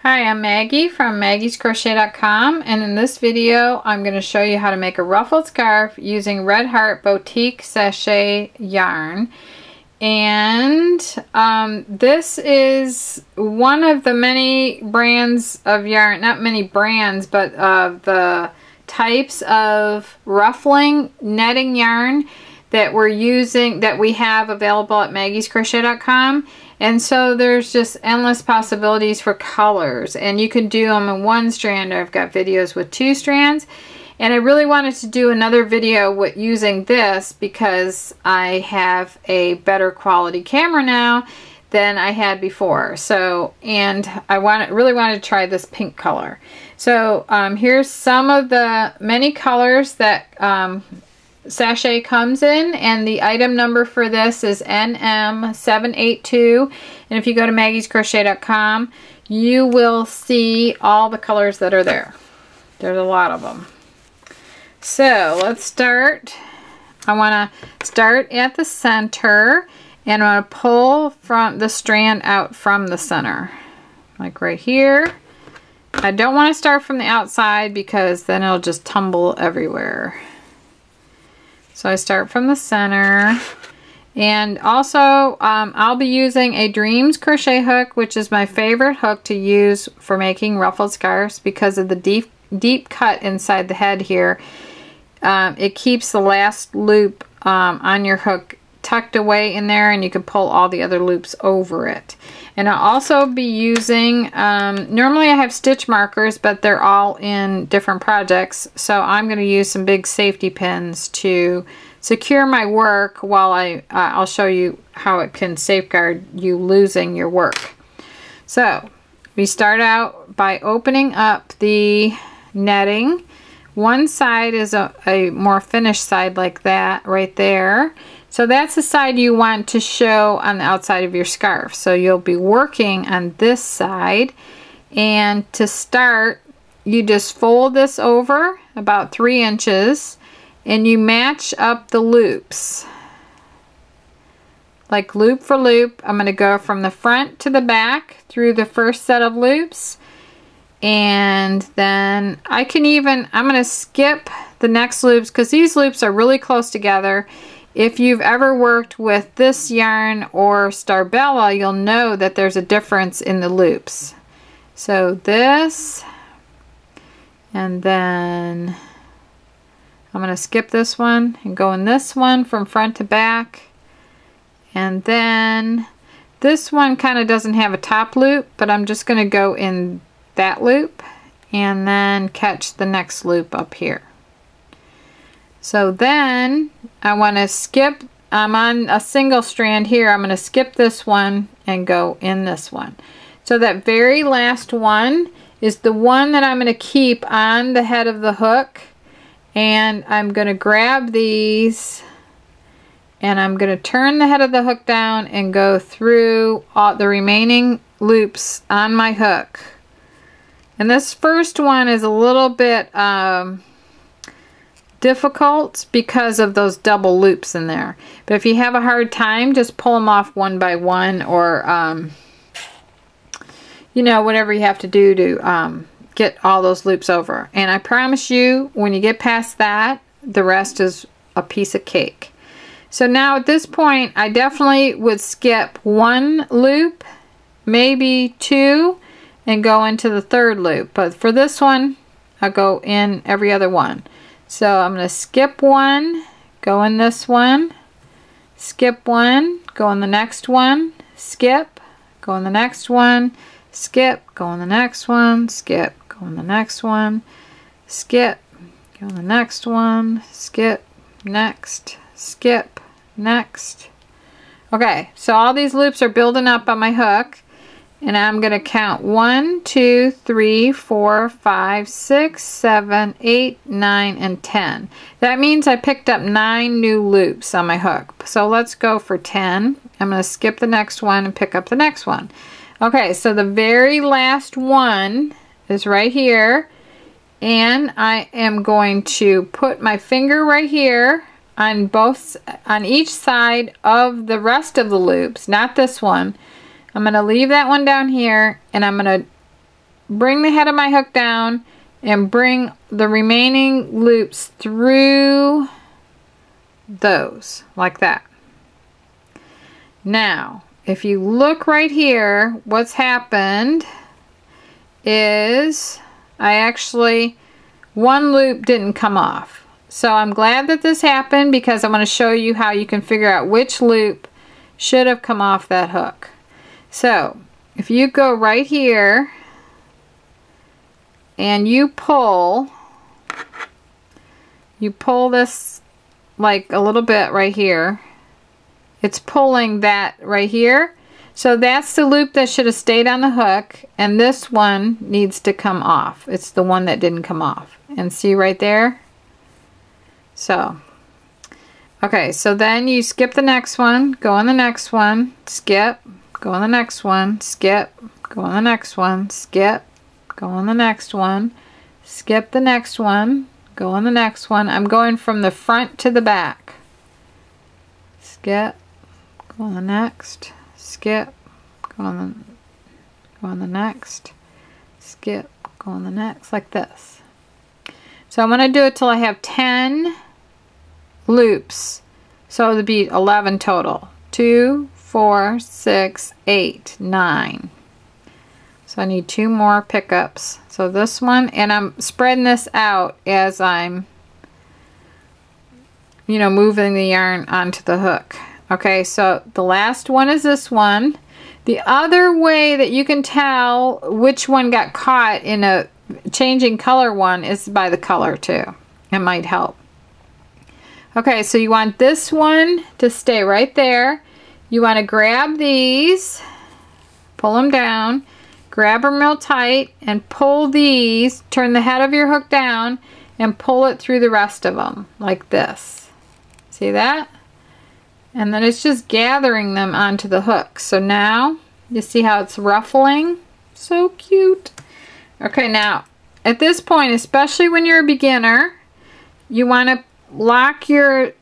Hi, I'm Maggie from maggiescrochet.com, and in this video I'm going to show you how to make a ruffled scarf using Red Heart Boutique Sashay yarn. And this is one of the many brands of yarn, not many brands, but the types of ruffling netting yarn that we have available at maggiescrochet.com. And so there's just endless possibilities for colors, and you can do them in one strand. I've got videos with 2 strands, and I really wanted to do another video with using this because I have a better quality camera now than I had before. So, and I really wanted to try this pink color. So here's some of the many colors that Sashay comes in, and the item number for this is NM782, and if you go to maggiescrochet.com you will see all the colors that are there. There's a lot of them. So let's start. I want to start at the center, and I'm going to pull from the strand out from the center, like right here. I don't want to start from the outside because then it'll just tumble everywhere. So I start from the center, and also I'll be using a Dreams crochet hook, which is my favorite hook to use for making ruffled scarves because of the deep cut inside the head here. It keeps the last loop on your hook tucked away in there, and you can pull all the other loops over it. And I'll also be using, normally I have stitch markers, but they're all in different projects, so I'm going to use some big safety pins to secure my work while I'll show you how it can safeguard you losing your work. So we start out by opening up the netting. One side is a more finished side, like that right there. So that's the side you want to show on the outside of your scarf. So you'll be working on this side, and to start you just fold this over about 3 inches and you match up the loops like loop for loop. I'm going to go from the front to the back through the first set of loops, and then I'm going to skip the next loops because these loops are really close together. If you've ever worked with this yarn or Starbella, you'll know that there's a difference in the loops. So this, and then I'm going to skip this one and go in this one from front to back. And then this one kind of doesn't have a top loop, but I'm just going to go in that loop and then catch the next loop up here. So then I want to skip, I'm on a single strand here, I'm going to skip this one and go in this one. So that very last one is the one that I'm going to keep on the head of the hook, and I'm going to grab these and I'm going to turn the head of the hook down and go through all the remaining loops on my hook. And this first one is a little bit difficult because of those double loops in there, but if you have a hard time, just pull them off one by one, or you know, whatever you have to do to get all those loops over. And I promise you, when you get past that, the rest is a piece of cake. So now at this point I definitely would skip 1 loop, maybe 2, and go into the 3rd loop, but for this one I'll go in every other one. So I'm going to skip 1, go in this one, skip 1, go in the next one, skip, go in the next one, skip, go in the next one, skip, go in the next one, skip, go in the next one, skip, next, skip, next. Okay, so all these loops are building up on my hook, and I'm going to count 1, 2, 3, 4, 5, 6, 7, 8, 9, and 10. That means I picked up 9 new loops on my hook. So let's go for 10. I'm going to skip the next one and pick up the next one. Okay, so the very last one is right here, and I am going to put my finger right here on each side of the rest of the loops, not this one. I'm going to leave that one down here, and I'm going to bring the head of my hook down and bring the remaining loops through those, like that. Now, if you look right here, what's happened is one loop didn't come off. So I'm glad that this happened, because I want to show you how you can figure out which loop should have come off that hook. So if you go right here and you pull this like a little bit right here, it's pulling that right here. So that's the loop that should have stayed on the hook, and this one needs to come off. It's the one that didn't come off. And see right there? So, okay, so then you skip the next one, go on the next one, skip, go on the next one, skip, go on the next one, skip, go on the next one, skip the next one, go on the next one. I'm going from the front to the back. Skip, go on the next, skip, go on the next, skip, go on the next, like this. So I'm going to do it till I have 10 loops. So it would be 11 total. 2, 4, 6, 8, 9. So I need 2 more pickups. So this one, and I'm spreading this out as I'm, you know, moving the yarn onto the hook. Okay, so the last one is this one. The other way that you can tell which one got caught in a changing color one is by the color too. It might help. Okay, so you want this one to stay right there. You want to grab these, pull them down, grab them real tight, and pull these, turn the head of your hook down, and pull it through the rest of them, like this. See that? And then it's just gathering them onto the hook. So now, you see how it's ruffling? So cute. Okay, now, at this point, especially when you're a beginner, you want to lock your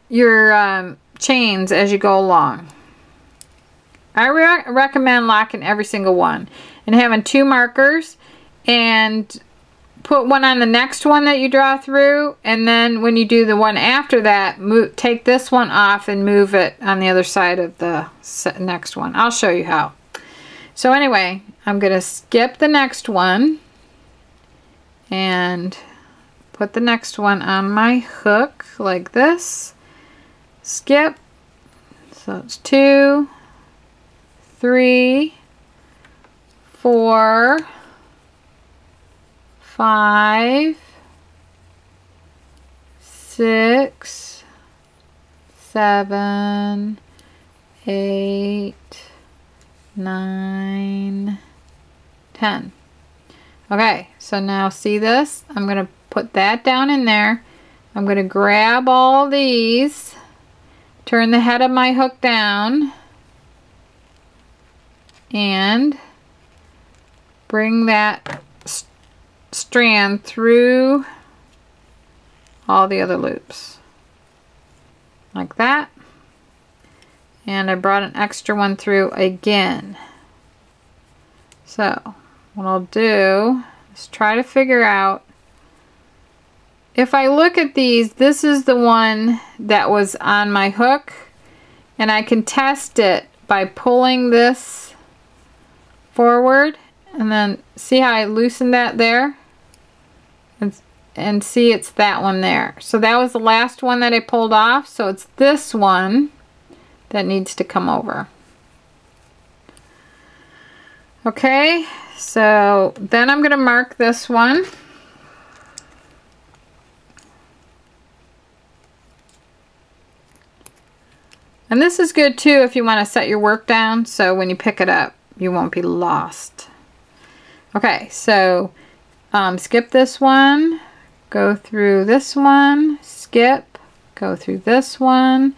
chains as you go along. I recommend locking every single one and having 2 markers, and put one on the next one that you draw through, and then when you do the one after that, take this one off and move it on the other side of the next one. I'll show you how. So anyway, I'm going to skip the next one and put the next one on my hook like this. Skip. So it's 2, 3, 4, 5, 6, 7, 8, 9, 10. Okay, so now see this? I'm going to put that down in there. I'm going to grab all these, turn the head of my hook down, and bring that strand through all the other loops. Like that. And I brought an extra one through again. So what I'll do is try to figure out, if I look at these, this is the one that was on my hook, and I can test it by pulling this forward, and then see how I loosened that there, and see it's that one there. So that was the last one that I pulled off, so it's this one that needs to come over. Okay, so then I'm going to mark this one. And this is good too if you want to set your work down, so when you pick it up you won't be lost. Okay, so skip this one, go through this one, skip, go through this one,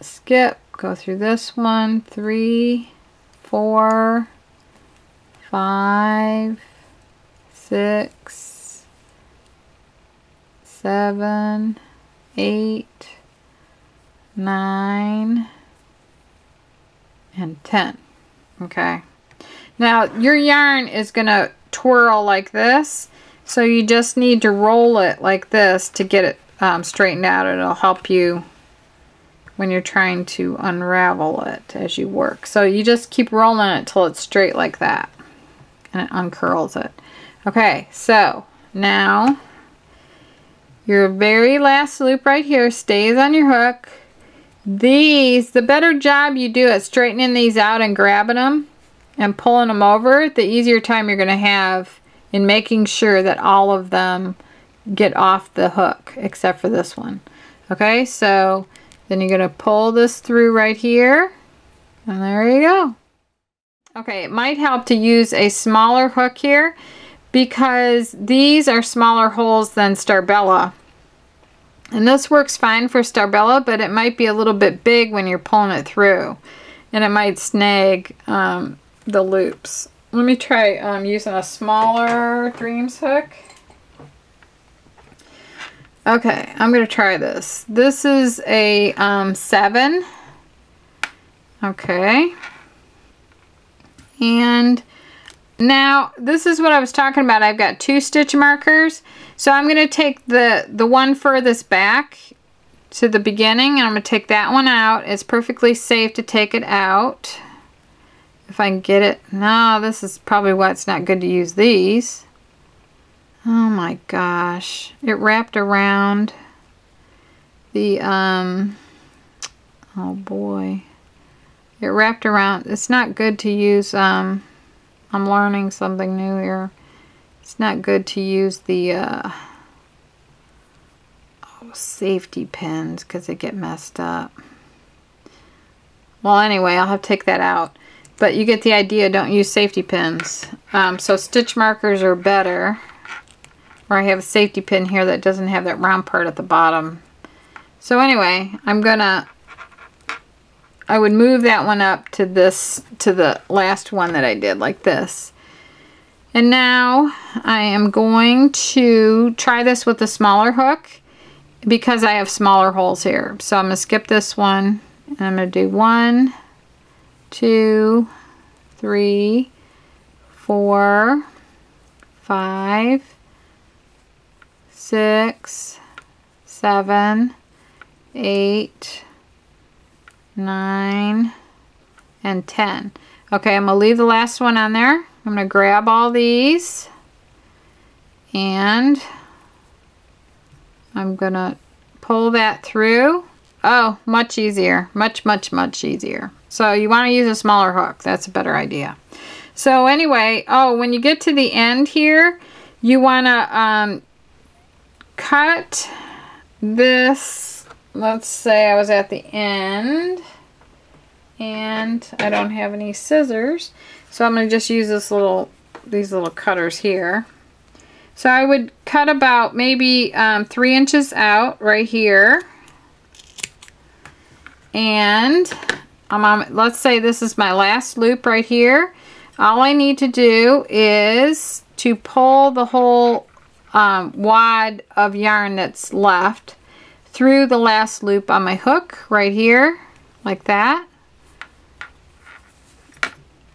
skip, go through this one, 3, 4, 5, 6, 7, 8, 9, and 10. Okay. Now your yarn is going to twirl like this, so you just need to roll it like this to get it straightened out. It'll help you when you're trying to unravel it as you work. So you just keep rolling it till it's straight like that, and it uncurls it. Okay, so now your very last loop right here stays on your hook. These, the better job you do at straightening these out and grabbing them and pulling them over, the easier time you're going to have in making sure that all of them get off the hook except for this one. Okay, so then you're going to pull this through right here, and there you go. Okay, it might help to use a smaller hook here because these are smaller holes than Starbella. And this works fine for Starbella, but it might be a little bit big when you're pulling it through, and it might snag the loops. Let me try using a smaller Dreams hook. Okay, I'm going to try this. This is a 7. Okay. And now this is what I was talking about. I've got 2 stitch markers. So I'm going to take the one furthest back to the beginning, and I'm going to take that one out. It's perfectly safe to take it out. If I can get it. No, this is probably why it's not good to use these. Oh my gosh. It wrapped around the, oh boy. It wrapped around, it's not good to use, I'm learning something new here. It's not good to use the, safety pins because they get messed up. Well, anyway, I'll have to take that out. But you get the idea, don't use safety pins. So stitch markers are better. Or I have a safety pin here that doesn't have that round part at the bottom. So anyway, I would move that one up to this, to the last one that I did, like this. And now I am going to try this with a smaller hook because I have smaller holes here. So I'm going to skip this one, and I'm going to do 1, 2, 3, 4, 5, 6, 7, 8, 9, and 10. Okay, I'm going to leave the last one on there. I'm going to grab all these, and I'm going to pull that through. Oh, much easier. Much, much, much easier. So you want to use a smaller hook. That's a better idea. So anyway, oh, when you get to the end here, you want to cut this. Let's say I was at the end and I don't have any scissors, so I'm going to just use these little cutters here. So I would cut about maybe 3 inches out right here, and let's say this is my last loop right here. All I need to do is to pull the whole wad of yarn that's left through the last loop on my hook right here, like that.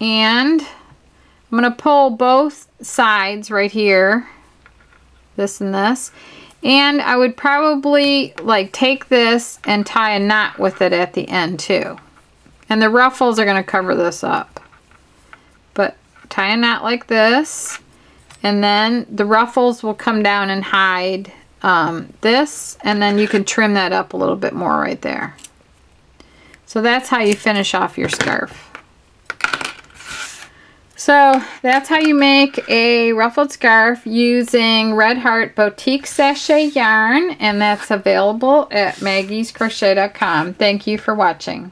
And I'm going to pull both sides right here, this and this. And I would probably like take this and tie a knot with it at the end too. And the ruffles are going to cover this up. But tie a knot like this, and then the ruffles will come down and hide this, and then you can trim that up a little bit more right there. So that's how you finish off your scarf. So that's how you make a ruffled scarf using Red Heart Boutique Sashay yarn, and that's available at maggiescrochet.com. Thank you for watching.